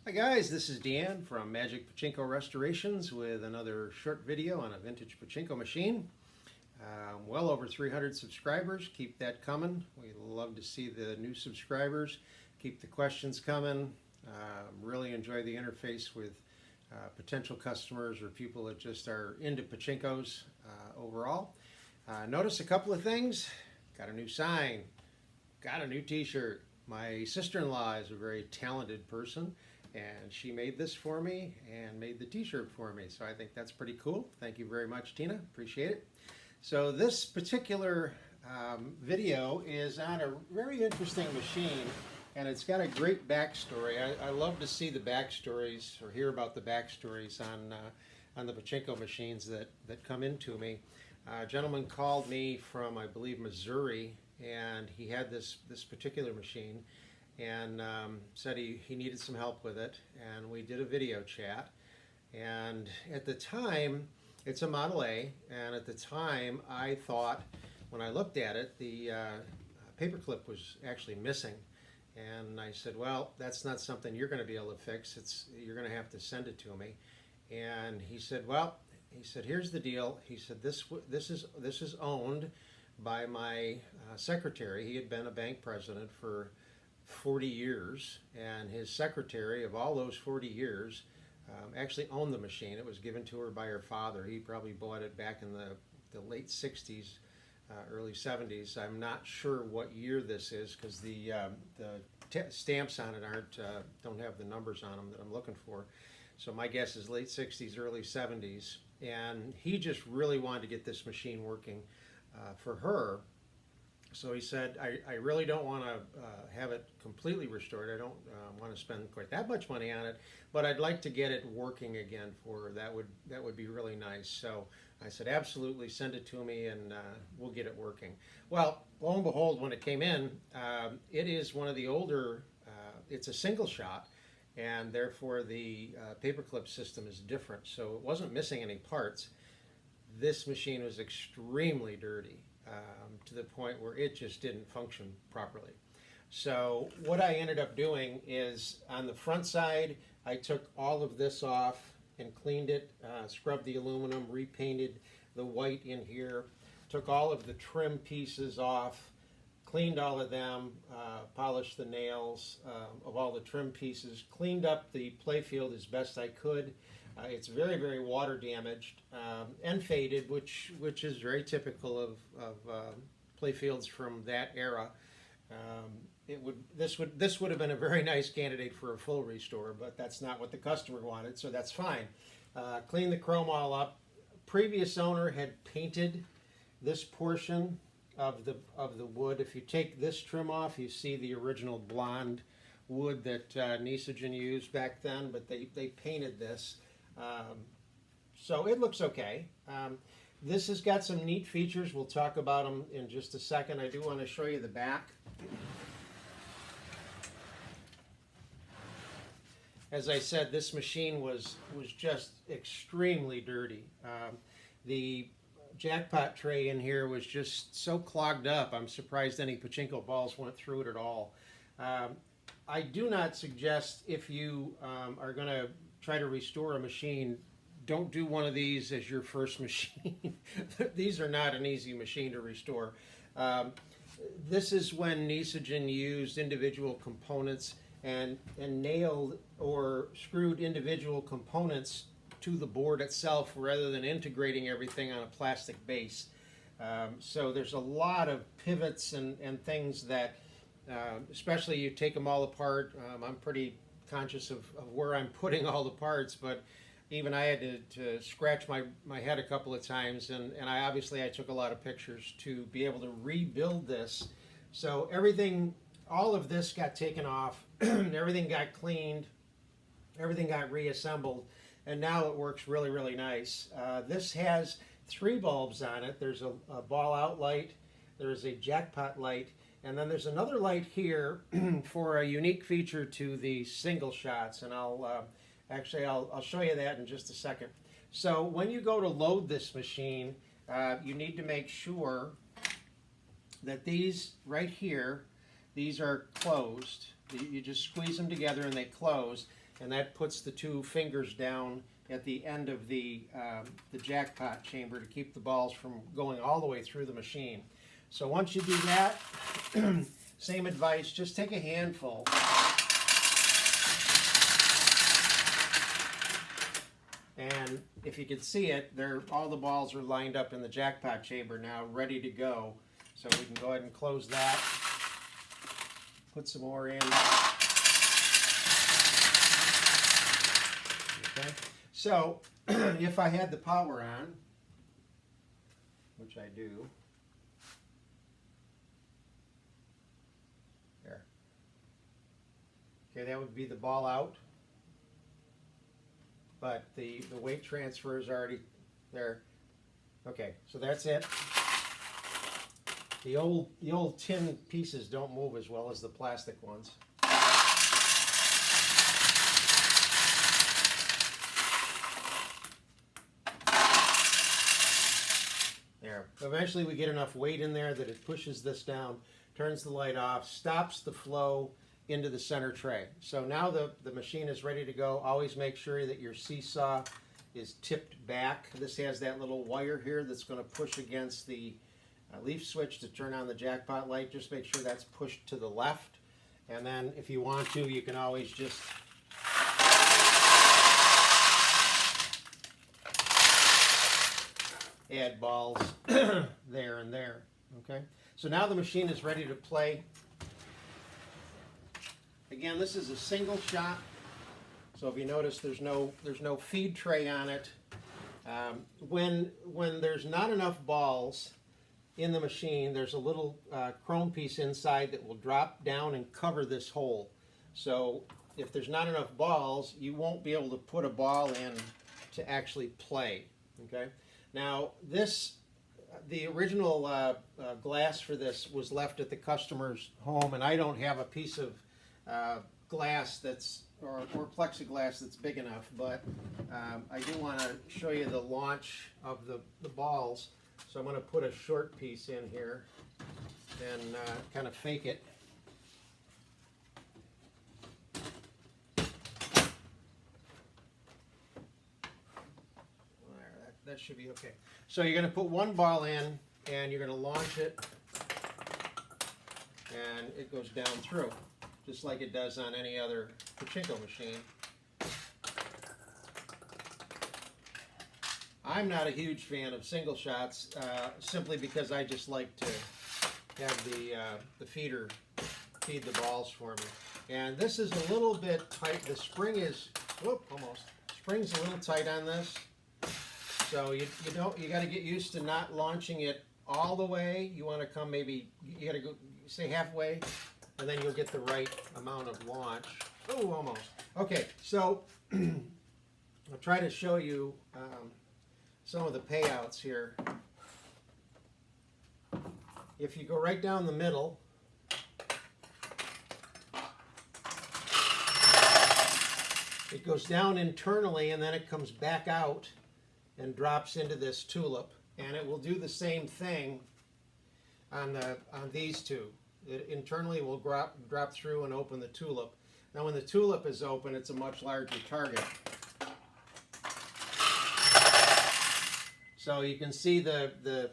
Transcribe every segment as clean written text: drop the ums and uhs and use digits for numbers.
Hi guys, this is Dan from Magic Pachinko Restorations with another short video on a vintage pachinko machine. Well over 300 subscribers. Keep that coming. We love to see the new subscribers. Keep the questions coming. Really enjoy the interface with potential customers or people that just are into pachinkos overall. Notice a couple of things. Got a new sign. Got a new t-shirt. My sister-in-law is a very talented person, and she made this for me and made the t-shirt for me, so I think that's pretty cool. Thank you very much, Tina. Appreciate it. So this particular video is on a very interesting machine, and it's got a great backstory. I love to see the backstories or hear about the backstories on the pachinko machines that come into me. A gentleman called me from, I believe, Missouri, and he had this particular machine and said he needed some help with it, and we did a video chat. And at the time, it's a Model A, and at the time I thought, when I looked at it, the paperclip was actually missing. And I said, well, that's not something you're going to be able to fix. You're going to have to send it to me. And he said, well, here's the deal. He said, this is owned by my secretary. He had been a bank president for 40 years, and his secretary of all those 40 years actually owned the machine. It was given to her by her father. He probably bought it back in the late 60s, early 70s. I'm not sure what year this is because the stamps on it don't have the numbers on them that I'm looking for. So my guess is late 60s, early 70s. And he just really wanted to get this machine working for her. So he said, I really don't want to have it completely restored. I don't want to spend quite that much money on it, but I'd like to get it working again for her. That would be really nice. So I said, absolutely, send it to me and we'll get it working. Well, lo and behold, when it came in, it is one of the older, it's a single shot, and therefore the paperclip system is different. So it wasn't missing any parts. This machine was extremely dirty to the point where it just didn't function properly. So what I ended up doing is, on the front side, I took all of this off and cleaned it, scrubbed the aluminum, repainted the white in here, took all of the trim pieces off, cleaned all of them, polished the nails of all the trim pieces, cleaned up the playfield as best I could. It's very, very water damaged and faded, which is very typical of playfields from that era. This would have been a very nice candidate for a full restore, but that's not what the customer wanted, so that's fine. Cleaned the chrome all up. Previous owner had painted this portion of the wood. If you take this trim off, you see the original blonde wood that Nishijin used back then, but they painted this. So it looks okay. This has got some neat features. We'll talk about them in just a second. I do want to show you the back. As I said, this machine was just extremely dirty. The jackpot tray in here was just so clogged up. I'm surprised any pachinko balls went through it at all. I do not suggest, if you are going to try to restore a machine, don't do one of these as your first machine. These are not an easy machine to restore. This is when Nishijin used individual components and nailed or screwed individual components to the board itself rather than integrating everything on a plastic base. So there's a lot of pivots and things that, especially you take them all apart. I'm pretty conscious of where I'm putting all the parts, but even I had to scratch my head a couple of times, and I took a lot of pictures to be able to rebuild this. So all of this got taken off, everything got cleaned, everything got reassembled, and now it works really, really nice. This has 3 bulbs on it. There's a ball out light, there's a jackpot light, and then there's another light here for a unique feature to the single shots, and I'll show you that in just a second. So when you go to load this machine, you need to make sure that these right here, these are closed. You just squeeze them together and they close. and that puts the two fingers down at the end of the jackpot chamber to keep the balls from going all the way through the machine. So once you do that, same advice, just take a handful. And if you can see it, all the balls are lined up in the jackpot chamber now, ready to go. So we can go ahead and close that. Put some more in. Okay. So if I had the power on, which I do, there. Okay, that would be the ball out. But the weight transfer is already there. Okay, so that's it. The old tin pieces don't move as well as the plastic ones. There. Eventually we get enough weight in there that it pushes this down, turns the light off, stops the flow into the center tray. So now the machine is ready to go. Always make sure that your seesaw is tipped back. This has that little wire here that's going to push against the leaf switch to turn on the jackpot light. Just make sure that's pushed to the left. And then if you want to, you can always just add balls there and there. Okay. So now the machine is ready to play. Again, this is a single shot, so if you notice, there's no feed tray on it. When there's not enough balls in the machine, there's a little chrome piece inside that will drop down and cover this hole. So if there's not enough balls, you won't be able to put a ball in to actually play. Okay. Now the original glass for this was left at the customer's home, and I don't have a piece of glass or plexiglass that's big enough, but I do want to show you the launch of the balls. So I'm going to put a short piece in here and kind of fake it. There, that should be okay. So you're going to put one ball in and you're going to launch it, and it goes down through, just like it does on any other pachinko machine. I'm not a huge fan of single shots, simply because I just like to have the feeder feed the balls for me. And this is a little bit tight. The spring is, almost. Spring's a little tight on this. So you got to get used to not launching it all the way. You want to come maybe, you got to go, say halfway, and then you'll get the right amount of launch. Oh, almost. Okay, so I'll try to show you some of the payouts here. If you go right down the middle, it goes down internally and then it comes back out and drops into this tulip. And it will do the same thing on these two. It internally will drop through and open the tulip. Now when the tulip is open, it's a much larger target. So you can see the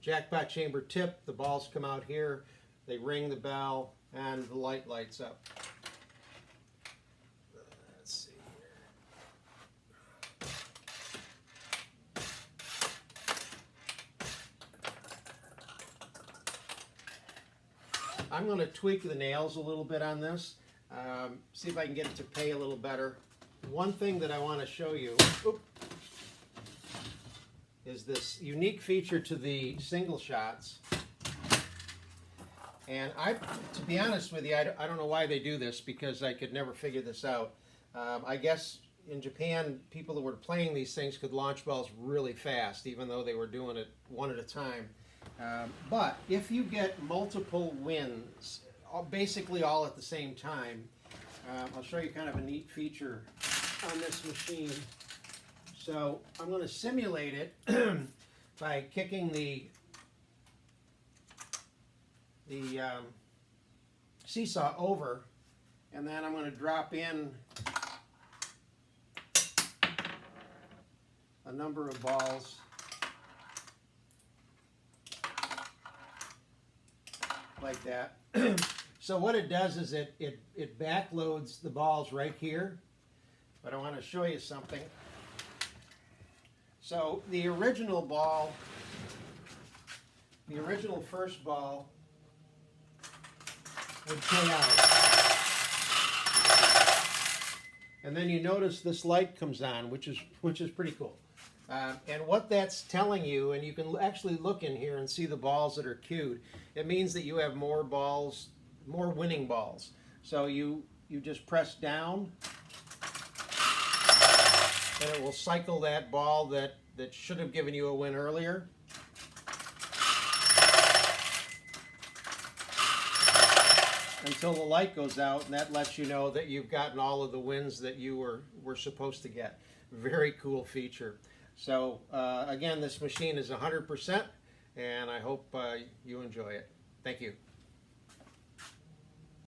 jackpot chamber tip, the balls come out here, they ring the bell, and the light lights up. Let's see here. I'm going to tweak the nails a little bit on this, see if I can get it to pay a little better. One thing that I want to show you is this unique feature to the single shots. And to be honest with you, I don't know why they do this, because I could never figure this out. I guess in Japan, people that were playing these things could launch balls really fast, even though they were doing it one at a time. But if you get multiple wins, basically all at the same time, I'll show you kind of a neat feature on this machine. So I'm going to simulate it by kicking the seesaw over, and then I'm going to drop in a number of balls like that. So what it does is it backloads the balls right here. But I want to show you something. So the original ball, the original first ball would pay out. And then you notice this light comes on, which is pretty cool. And what that's telling you, and you can actually look in here and see the balls that are queued, it means that you have more balls, more winning balls. So you just press down, and it will cycle that ball that should have given you a win earlier. Until the light goes out, and that lets you know that you've gotten all of the wins that you were supposed to get. Very cool feature. So again, this machine is 100%, and I hope you enjoy it. Thank you.